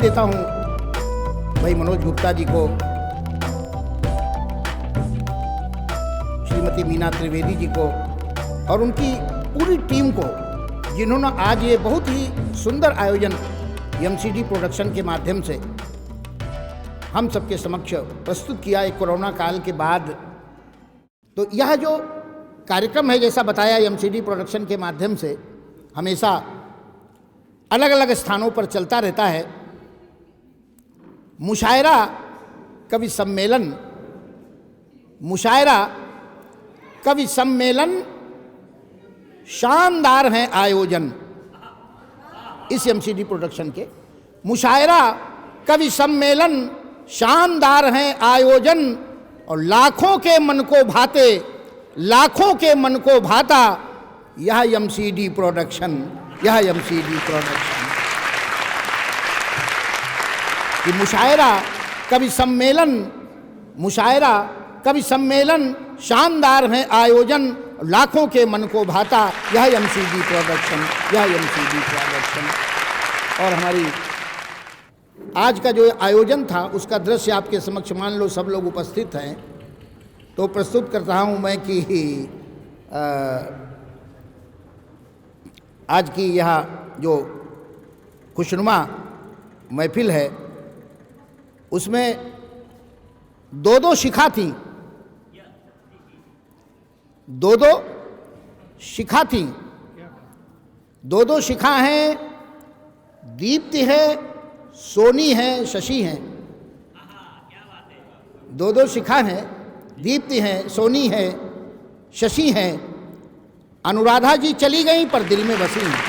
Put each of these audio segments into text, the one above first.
देता हूं भाई मनोज गुप्ता जी को, श्रीमती मीना त्रिवेदी जी को और उनकी पूरी टीम को, जिन्होंने आज ये बहुत ही सुंदर आयोजन एमसीडी प्रोडक्शन के माध्यम से हम सबके समक्ष प्रस्तुत किया एक कोरोना काल के बाद। तो यह जो कार्यक्रम है, जैसा बताया, एमसीडी प्रोडक्शन के माध्यम से हमेशा अलग अलग स्थानों पर चलता रहता है। मुशायरा कवि सम्मेलन, मुशायरा कवि सम्मेलन शानदार हैं आयोजन इस एमसीडी प्रोडक्शन के। मुशायरा कवि सम्मेलन शानदार हैं आयोजन, और लाखों के मन को भाते, लाखों के मन को भाता यह एमसीडी प्रोडक्शन, यह एमसीडी प्रोडक्शन कि मुशायरा कवि सम्मेलन, मुशायरा कवि सम्मेलन शानदार है आयोजन, लाखों के मन को भाता यह एमसीडी प्रोडक्शन, यह एमसीडी प्रोडक्शन। और हमारी आज का जो आयोजन था उसका दृश्य आपके समक्ष, मान लो सब लोग उपस्थित हैं, तो प्रस्तुत करता हूँ मैं कि आज की यह जो खुशनुमा महफिल है उसमें दो दो शिखा थी, दो दो शिखा थी, दो दो शिखा हैं, दीप्ति है, सोनी है, शशि हैं। दो दो शिखा हैं, दीप्ति है, सोनी है, शशि हैं। अनुराधा जी चली गई पर दिल में बसी हैं।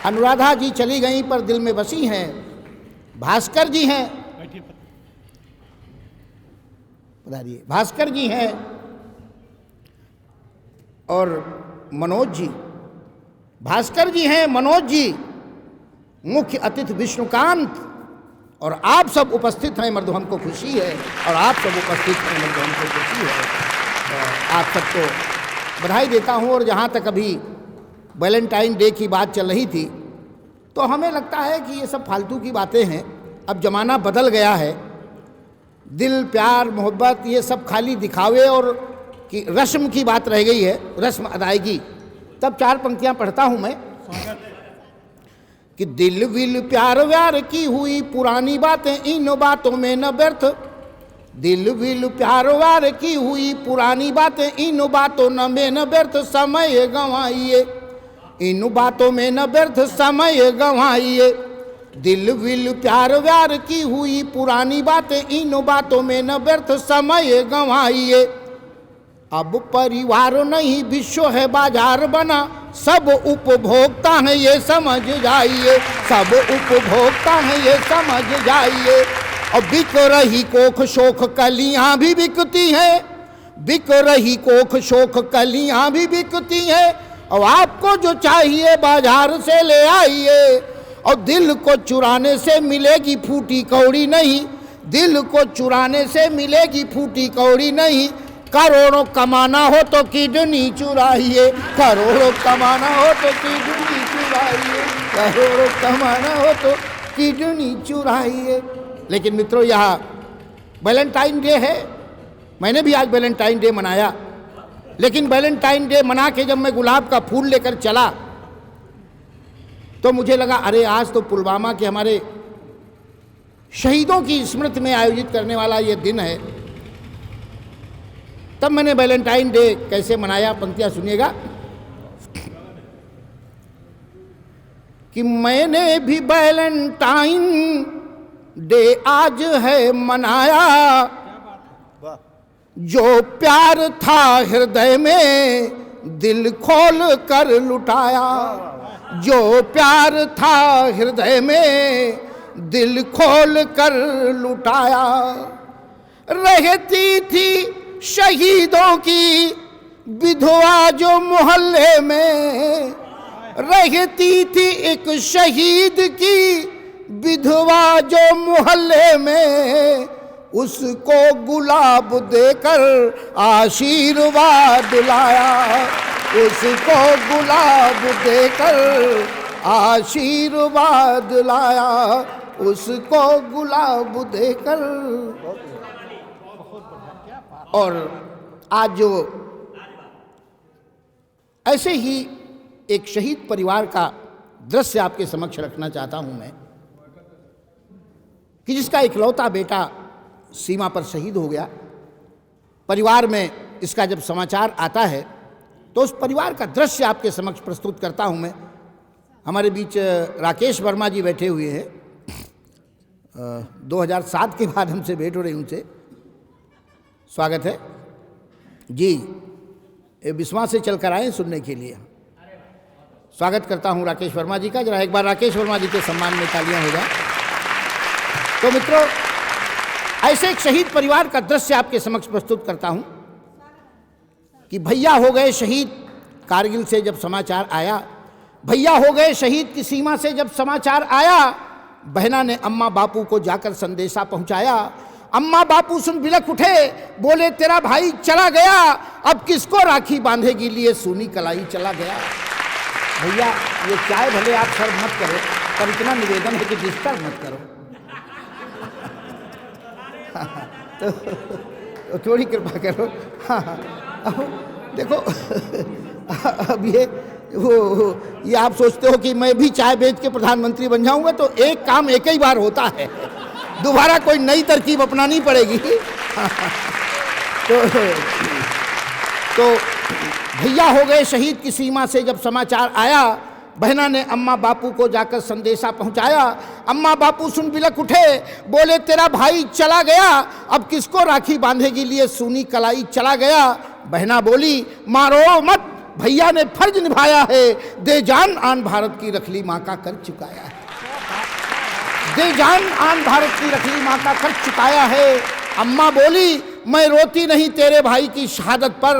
अनुराधा जी चली गई पर दिल में बसी हैं। भास्कर जी हैं, बताइए, भास्कर जी हैं और मनोज जी, भास्कर जी हैं, मनोज जी, मुख्य अतिथि विष्णुकांत, और आप सब उपस्थित हैं, मर्दो हमको खुशी है, और आप सब उपस्थित हैं, मर्दो हमको खुशी है। तो आप सबको बधाई देता हूँ। और जहाँ तक अभी वैलेंटाइन डे की बात चल रही थी, तो हमें लगता है कि ये सब फालतू की बातें हैं। अब ज़माना बदल गया है, दिल, प्यार, मोहब्बत ये सब खाली दिखावे और कि रस्म की बात रह गई है, रस्म अदायगी। तब चार पंक्तियाँ पढ़ता हूँ मैं कि दिल विल प्यार व्यार की हुई पुरानी बातें इन बातों में न व्यर्थ, दिल विल प्यार व्यार की हुई पुरानी बातें इन बातों में न व्यर्थ समय गंवाइए, इन बातों में न व्यर्थ समय गंवाइए। दिल विल प्यार व्यार की हुई पुरानी बातें इन बातों में न व्यर्थ समय गंवाइए। अब परिवार नहीं विश्व है बाजार बना, सब उपभोक्ता हैं ये समझ जाइए, सब उपभोक्ता हैं ये समझ जाइए। और बिक रही कोख शोख कलियां भी बिकती हैं, बिक रही कोख शोख कलियां भी बिकती हैं। और आपको जो चाहिए बाजार से ले आइए, और दिल को चुराने से मिलेगी फूटी कौड़ी नहीं, दिल को चुराने से मिलेगी फूटी कौड़ी नहीं। करोड़ों कमाना हो तो किडनी चुराइए, करोड़ों कमाना हो तो किडनी चुराइए, करोड़ों कमाना हो तो किडनी चुराइए। लेकिन मित्रों, यहाँ वैलेंटाइन डे है, मैंने भी आज वैलेंटाइन डे मनाया, लेकिन वैलेंटाइन डे मना के जब मैं गुलाब का फूल लेकर चला तो मुझे लगा अरे आज तो पुलवामा के हमारे शहीदों की स्मृति में आयोजित करने वाला ये दिन है। तब मैंने वैलेंटाइन डे कैसे मनाया, पंक्तियां सुनिएगा कि मैंने भी वैलेंटाइन डे आज है मनाया, जो प्यार था हृदय में दिल खोल कर लुटाया, जो प्यार था हृदय में दिल खोल कर लुटाया। रहती थी शहीदों की विधवा जो मोहल्ले में, रहती थी एक शहीद की विधवा जो मोहल्ले में, उसको गुलाब देकर आशीर्वाद लाया, उसको गुलाब देकर आशीर्वाद लाया, उसको गुलाब देकर। और आज जो ऐसे ही एक शहीद परिवार का दृश्य आपके समक्ष रखना चाहता हूं मैं, कि जिसका इकलौता बेटा सीमा पर शहीद हो गया। परिवार में इसका जब समाचार आता है तो उस परिवार का दृश्य आपके समक्ष प्रस्तुत करता हूं मैं। हमारे बीच राकेश वर्मा जी बैठे हुए हैं। 2007 के बाद हमसे भेंट हो रही, उनसे स्वागत है जी। बिस्वा से चलकर आए सुनने के लिए। स्वागत करता हूं राकेश वर्मा जी का। जरा एक बार राकेश वर्मा जी के सम्मान में तालियां हो जाए। तो मित्रों, ऐसे एक शहीद परिवार का दृश्य आपके समक्ष प्रस्तुत करता हूं कि भैया हो गए शहीद कारगिल से जब समाचार आया, भैया हो गए शहीद की सीमा से जब समाचार आया, बहना ने अम्मा बापू को जाकर संदेशा पहुंचाया। अम्मा बापू सुन बिलख उठे, बोले तेरा भाई चला गया, अब किसको राखी बांधेगी, लिए सूनी कलाई चला गया। भैया ये चाय भले आप सर्व मत करो, पर इतना निवेदन है कि डिस्टर्ब मत करो। तो थोड़ी कृपा करो। देखो अब ये आप सोचते हो कि मैं भी चाय बेच के प्रधानमंत्री बन जाऊंगा, तो एक काम एक ही बार होता है, दोबारा कोई नई तरकीब अपनानी पड़ेगी। तो भैया हो गए शहीद की सीमा से जब समाचार आया, बहना ने अम्मा बापू को जाकर संदेशा पहुंचाया। अम्मा बापू सुन बिलख उठे, बोले तेरा भाई चला गया, अब किसको राखी बांधेगी, लिए सूनी कलाई चला गया। बहना बोली मारो मत, भैया ने फर्ज निभाया है, दे जान आन भारत की रखली माँ का कर चुकाया है, दे जान आन भारत की रखली माँ का कर चुकाया है। अम्मा बोली मैं रोती नहीं तेरे भाई की शहादत पर,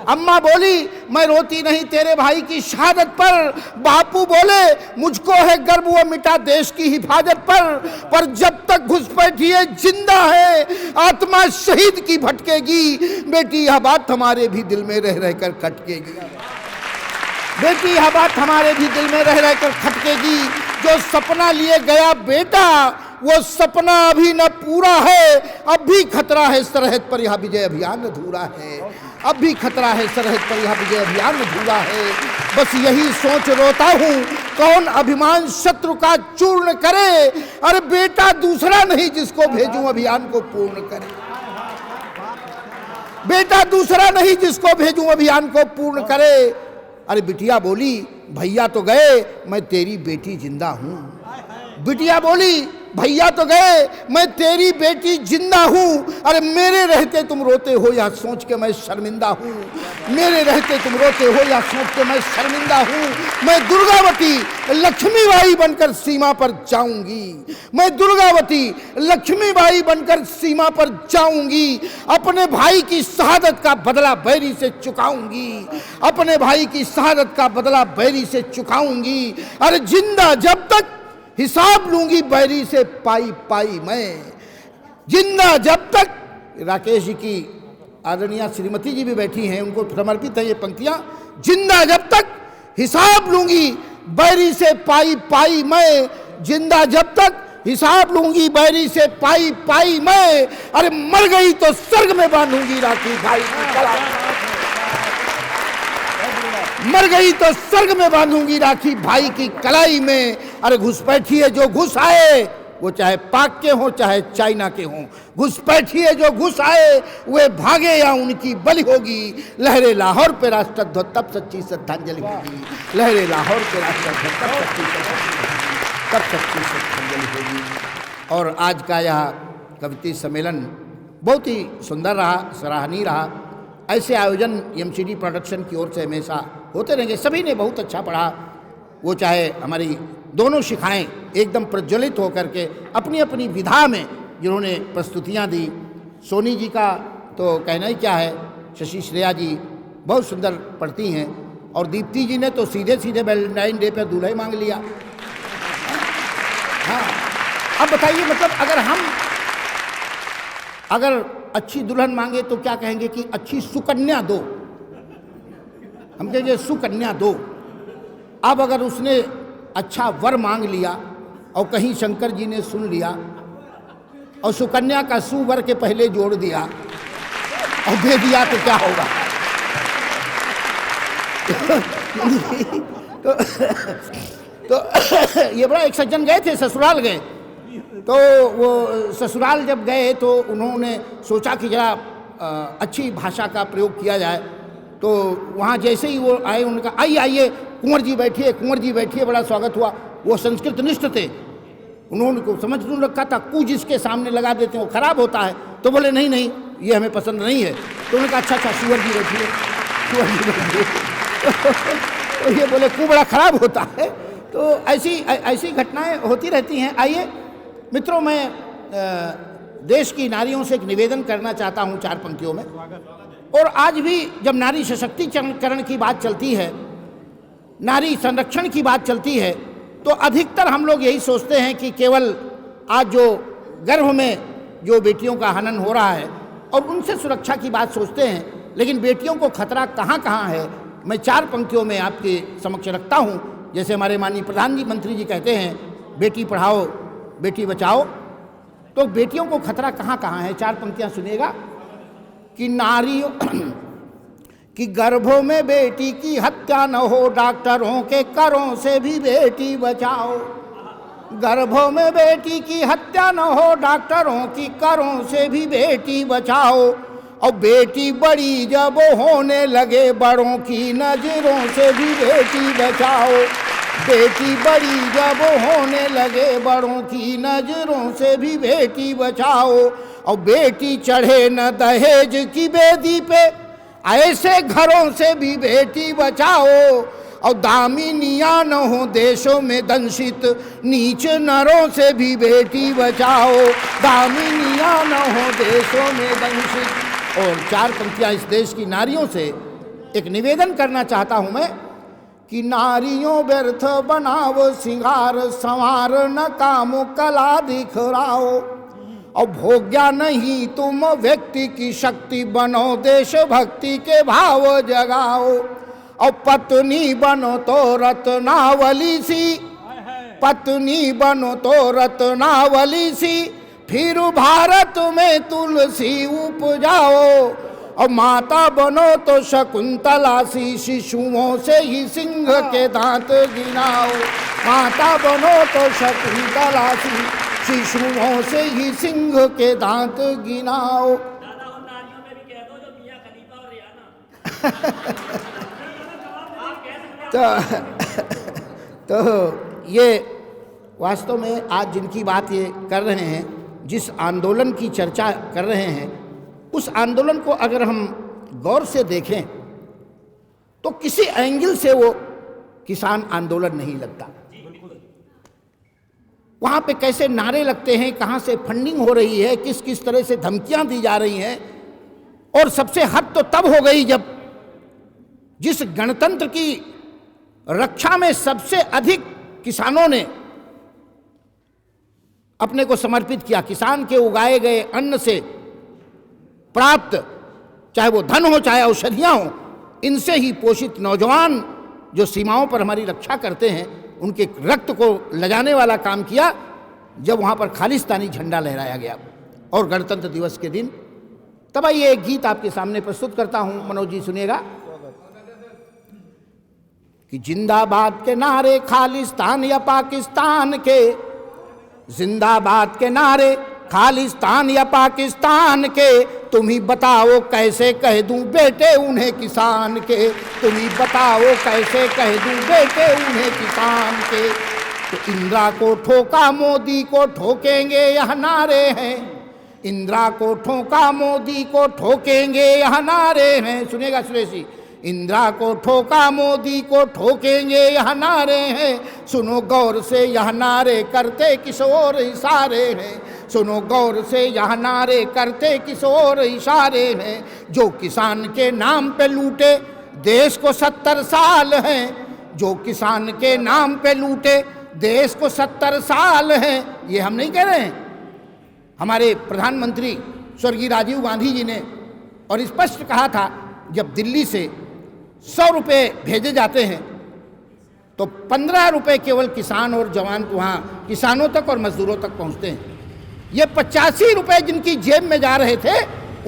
अम्मा बोली मैं रोती नहीं तेरे भाई की शहादत पर। बापू बोले मुझको है गर्व वो मिटा देश की हिफाजत पर जब तक घुसपैठिए जिंदा है, आत्मा शहीद की भटकेगी, बेटी यह बात हमारे भी दिल में रह रहकर खटकेगी, बेटी यह बात हमारे भी दिल में रह रहकर खटकेगी। जो सपना लिए गया बेटा, वो सपना अभी न पूरा है, अब भी खतरा है सरहद पर यह विजय अभियान अधूरा है, अब भी खतरा है सरहद पर यह विजय अभियान अधूरा है। बस यही सोच रोता हूँ, कौन अभिमान शत्रु का चूर्ण करे, अरे बेटा दूसरा नहीं जिसको भेजूं अभियान को पूर्ण करे, बेटा दूसरा नहीं जिसको भेजूं अभियान को पूर्ण करे। अरे बिटिया बोली भैया तो गए, मैं तेरी बेटी जिंदा हूँ, बिटिया बोली भैया तो गए, मैं तेरी बेटी जिंदा हूँ, अरे मेरे रहते तुम रोते हो या सोच के मैं शर्मिंदा हूँ, मेरे रहते तुम रोते हो या सोच के मैं शर्मिंदा हूँ। मैं दुर्गावती लक्ष्मीबाई बनकर सीमा पर जाऊंगी, मैं दुर्गावती लक्ष्मीबाई बनकर सीमा पर जाऊंगी, अपने भाई की शहादत का बदला बैरी से चुकाऊंगी, अपने भाई की शहादत का बदला बैरी से चुकाऊंगी। अरे जिंदा जब तक हिसाब लूंगी बैरी से पाई पाई मैं, जिंदा जब तक। राकेश जी की आदरणीय श्रीमती जी भी बैठी हैं, उनको समर्पित है ये पंक्तियां। जिंदा जब तक हिसाब लूंगी बैरी से पाई पाई मैं, जिंदा जब तक हिसाब लूंगी बैरी से पाई पाई मैं, अरे मर गई तो स्वर्ग में बांधूंगी राखी भाई की कलाई, मर गई तो स्वर्ग में बांधूंगी राखी भाई की कलाई में। अरे घुसपैठिए जो घुस आए, वो चाहे पाक के हों चाहे चाइना के हों, घुसपैठिए जो घुस आए वे भागे या उनकी बलि होगी, लहरे लाहौर पे राष्ट्रध्वज तब सच्ची श्रद्धांजलि होगी, लहरे लाहौर पे राष्ट्रध्वज तब सच्ची श्रद्धांजलि होगी। और आज का यह कविता सम्मेलन बहुत ही सुंदर रहा, सराहनीय रहा। ऐसे आयोजन एमसीडी प्रोडक्शन की ओर से हमेशा होते रहेंगे। सभी ने बहुत अच्छा पढ़ा, वो चाहे हमारी दोनों शिखाएं एकदम प्रज्वलित होकर के अपनी अपनी विधा में जिन्होंने प्रस्तुतियां दी। सोनी जी का तो कहना ही क्या है, शशि श्रेया जी बहुत सुंदर पढ़ती हैं, और दीप्ति जी ने तो सीधे सीधे वैलेंटाइन डे पर दूल्हे मांग लिया। हाँ, अब बताइए मतलब अगर अच्छी दुल्हन मांगे तो क्या कहेंगे कि अच्छी सुकन्या दो। हम कहेंगे सुकन्या दो। अब अगर उसने अच्छा वर मांग लिया और कहीं शंकर जी ने सुन लिया और सुकन्या का सुवर के पहले जोड़ दिया और दे दिया तो क्या होगा? तो ये बड़ा, एक सज्जन गए थे, ससुराल गए, तो वो ससुराल जब गए तो उन्होंने सोचा कि जरा अच्छी भाषा का प्रयोग किया जाए। तो वहाँ जैसे ही वो आए, उन्होंने कहा आइए आइए कुंवर जी बैठिए, कुंवर जी बैठिए, बड़ा स्वागत हुआ। वो संस्कृत निष्ठ थे, उन्होंने को समझ नहीं रखा था, कू जिसके सामने लगा देते हैं वो खराब होता है। तो बोले नहीं नहीं, ये हमें पसंद नहीं है। तो उन्होंने कहा अच्छा अच्छा सुअर जी बैठिए, सुअर जी बैठिए। तो ये बोले कू बड़ा खराब होता है। तो ऐसी घटनाएं होती रहती हैं। आइए मित्रों, मैं देश की नारियों से एक निवेदन करना चाहता हूं 4 पंक्तियों में। और आज भी जब नारी सशक्तिकरण की बात चलती है, नारी संरक्षण की बात चलती है, तो अधिकतर हम लोग यही सोचते हैं कि केवल आज जो गर्भ में जो बेटियों का हनन हो रहा है और उनसे सुरक्षा की बात सोचते हैं, लेकिन बेटियों को खतरा कहाँ कहाँ है, मैं 4 पंक्तियों में आपके समक्ष रखता हूँ। जैसे हमारे माननीय प्रधानमंत्री जी कहते हैं, बेटी पढ़ाओ बेटी बचाओ, तो बेटियों को खतरा कहाँ कहाँ है? 4 पंक्तियाँ सुनिएगा कि नारियों कि गर्भों में बेटी की हत्या न हो, डॉक्टरों के करों से भी बेटी बचाओ। गर्भों में बेटी की हत्या न हो, डॉक्टरों की करों से भी बेटी बचाओ। और बेटी बड़ी जब होने लगे, बड़ों की नजरों से भी बेटी बचाओ। बेटी बड़ी जब होने लगे, बड़ों की नजरों से भी बेटी बचाओ। और बेटी चढ़े न दहेज की बेदी पे, ऐसे घरों से भी बेटी बचाओ। और दामिनियां न हो देशों में दंशित, नीच नरों से भी बेटी बचाओ। दामिनियां न हो देशों में दंशित। और 4 पंक्तियां इस देश की नारियों से एक निवेदन करना चाहता हूं मैं कि नारियों व्यर्थ बनाओ सिंगार, संवार न काम कला दिखराओ। और भोग्या नहीं तुम व्यक्ति की शक्ति, बनो देशभक्ति के भाव जगाओ। और पत्नी बनो तो रत्नावली सी, पत्नी बनो तो रत्नावली सी, फिर भारत में तुलसी उपजाओ। और माता बनो तो शकुंतला सी, शिशुओं से ही सिंह के दांत गिनाओ। माता बनो तो शकुंतला सी, शिशुओं से ही सिंह के दांत गिनाओ। तो ये वास्तव में आज जिनकी बात ये कर रहे हैं, जिस आंदोलन की चर्चा कर रहे हैं, उस आंदोलन को अगर हम गौर से देखें तो किसी एंगल से वो किसान आंदोलन नहीं लगता। वहाँ पे कैसे नारे लगते हैं, कहाँ से फंडिंग हो रही है, किस किस तरह से धमकियाँ दी जा रही हैं। और सबसे हद तो तब हो गई जब जिस गणतंत्र की रक्षा में सबसे अधिक किसानों ने अपने को समर्पित किया, किसान के उगाए गए अन्न से प्राप्त, चाहे वो धन हो चाहे औषधियाँ हो, इनसे ही पोषित नौजवान जो सीमाओं पर हमारी रक्षा करते हैं, उनके रक्त को लजाने वाला काम किया जब वहाँ पर खालिस्तानी झंडा लहराया गया और गणतंत्र दिवस के दिन। तब आइए एक गीत आपके सामने प्रस्तुत करता हूँ, मनोज जी सुनिएगा कि जिंदाबाद के नारे खालिस्तान या पाकिस्तान के, जिंदाबाद के नारे खालिस्तान या पाकिस्तान के, तुम ही बताओ कैसे कह दूं बेटे उन्हें किसान के। तुम ही बताओ कैसे कह दूं बेटे उन्हें किसान के। तो इंदिरा को ठोका मोदी को ठोकेंगे यह नारे हैं, इंदिरा को ठोका मोदी को ठोकेंगे यह नारे हैं। सुनेगा सुरेश जी, इंदिरा को ठोका मोदी को ठोकेंगे यह नारे हैं। सुनो गौर से यह नारे करते किस ओर इशारे हैं। सुनो गौर से यह नारे करते किस ओर इशारे हैं। जो किसान के नाम पे लूटे देश को 70 साल हैं, जो किसान के नाम पे लूटे देश को 70 साल हैं। ये हम नहीं कह रहे हैं, हमारे प्रधानमंत्री स्वर्गीय राजीव गांधी जी ने और स्पष्ट कहा था जब दिल्ली से 100 रुपये भेजे जाते हैं तो 15 रुपये केवल किसान और जवान वहाँ किसानों तक और मजदूरों तक पहुँचते हैं। ये 85 रुपये जिनकी जेब में जा रहे थे,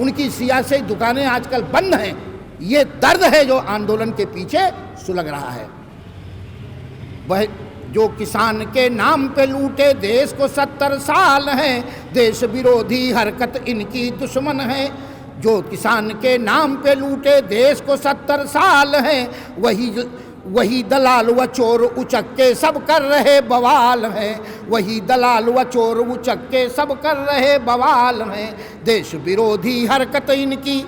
उनकी सियासी दुकानें आजकल बंद हैं। ये दर्द है जो आंदोलन के पीछे सुलग रहा है। वह जो किसान के नाम पे लूटे देश को 70 साल हैं, देश विरोधी हरकत इनकी दुश्मन है। जो किसान के नाम पे लूटे देश को 70 साल हैं, वही दलाल व चोर उचक के सब कर रहे बवाल हैं। वही दलाल व चोर उचक के सब कर रहे बवाल हैं। देश विरोधी हरकत इनकी,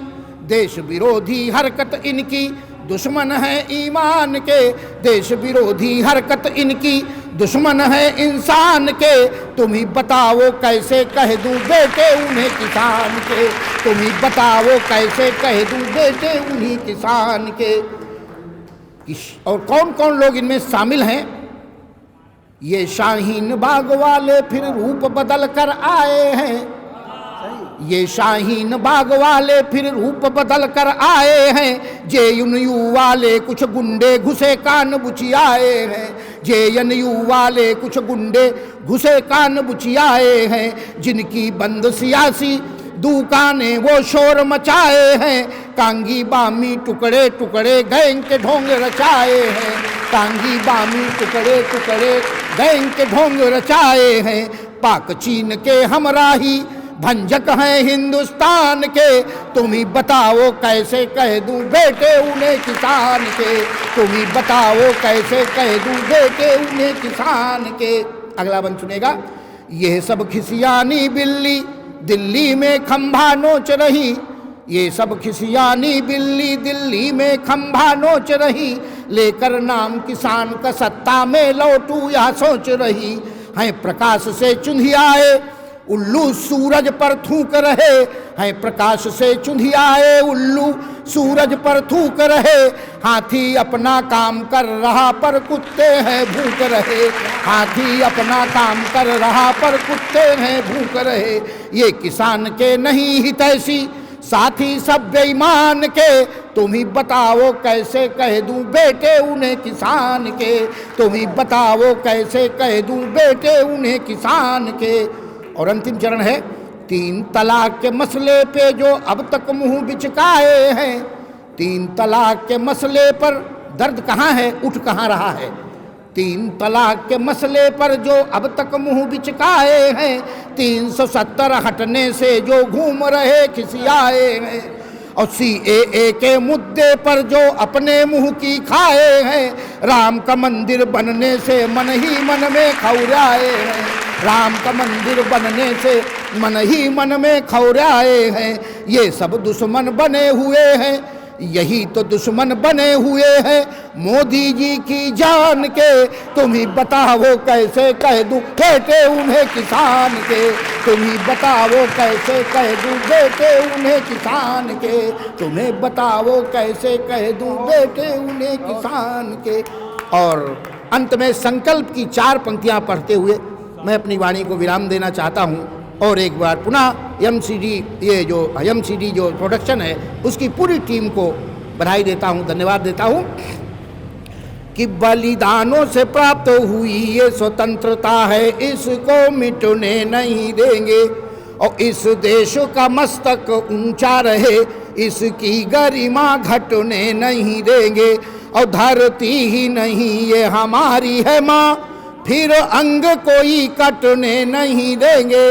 देश विरोधी हरकत इनकी दुश्मन है ईमान के। देश विरोधी हरकत इनकी दुश्मन है इंसान के। तुम ही बताओ कैसे कह दूं बेटे उन्हें किसान के। तुम ही बताओ कैसे कह दूं बेटे उन्हीं किसान के। और कौन कौन लोग इनमें शामिल हैं? ये शाहीन बाग वाले फिर रूप बदल कर आए हैं। ये शाहीन बाग वाले फिर रूप बदल कर आए हैं। JNU वाले कुछ गुंडे घुसे कान बुचियाए हैं। JNU वाले कुछ गुंडे घुसे कान बुचियाए हैं। जिनकी बंद सियासी दुकानें वो शोर मचाए हैं। कांगी बामी टुकड़े टुकड़े गैंग के ढोंग रचाए हैं। कांगी बामी टुकड़े टुकड़े गैंग के ढोंग रचाए हैं। पाक चीन के हमराही भंजक हैं हिंदुस्तान के। तुम ही बताओ कैसे कह दूं बेटे उन्हें किसान के। तुम ही बताओ कैसे कह दूं बेटे उन्हें किसान के। अगला बंद सुनेगा। यह सब खिसियानी बिल्ली दिल्ली में खंभा नोच रही। ये सब खिसियानी बिल्ली दिल्ली में खंभा नोच रही। लेकर नाम किसान का सत्ता में लौटू या सोच रही। हैं प्रकाश से चुंधियाए उल्लू सूरज पर थूक रहे। हैं प्रकाश से चुंधियाए उल्लू सूरज पर थूक रहे। हाथी अपना काम कर रहा पर कुत्ते हैं भूख रहे। हाथी अपना काम कर रहा पर कुत्ते हैं भूख रहे। ये किसान के नहीं हितैषी साथी सब बेईमान के। तुम ही बताओ कैसे कह दूं बेटे उन्हें किसान के। तुम ही बताओ कैसे कह दूं बेटे उन्हें किसान के। और अंतिम चरण है 3 तलाक के मसले पे जो अब तक मुंह बिचकाए हैं। 3 तलाक के मसले पर दर्द कहाँ है, उठ कहाँ रहा है। 3 तलाक के मसले पर जो अब तक मुंह बिचकाए हैं। 370 हटने से जो घूम रहे खिसियाए हैं। और CAA के मुद्दे पर जो अपने मुंह की खाए हैं। राम का मंदिर बनने से मन ही मन में खौराए हैं। राम का मंदिर बनने से मन ही मन में खौराए हैं। ये सब दुश्मन बने हुए हैं। यही तो दुश्मन बने हुए हैं मोदी जी की जान के। तुम ही बताओ कैसे कह दूं बेटे उन्हें किसान के। तुम ही बताओ कैसे कह दूं बेटे उन्हें किसान के। तुम्हें बताओ कैसे कह दूं बेटे उन्हें किसान के। और अंत में संकल्प की 4 पंक्तियां पढ़ते हुए मैं अपनी वाणी को विराम देना चाहता हूँ। और एक बार पुनः MCD जो प्रोडक्शन है उसकी पूरी टीम को बधाई देता हूँ, धन्यवाद देता हूँ कि बलिदानों से प्राप्त हुई ये स्वतंत्रता है, इसको मिटने नहीं देंगे। और इस देश का मस्तक ऊंचा रहे, इसकी गरिमा घटने नहीं देंगे। और धरती ही नहीं ये हमारी है माँ, फिर अंग कोई कटने नहीं देंगे।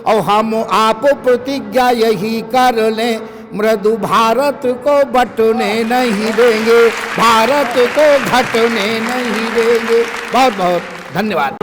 और हम आप प्रतिज्ञा यही कर लें, मृदु भारत को बटने नहीं देंगे, भारत को घटने नहीं देंगे। बहुत बहुत धन्यवाद।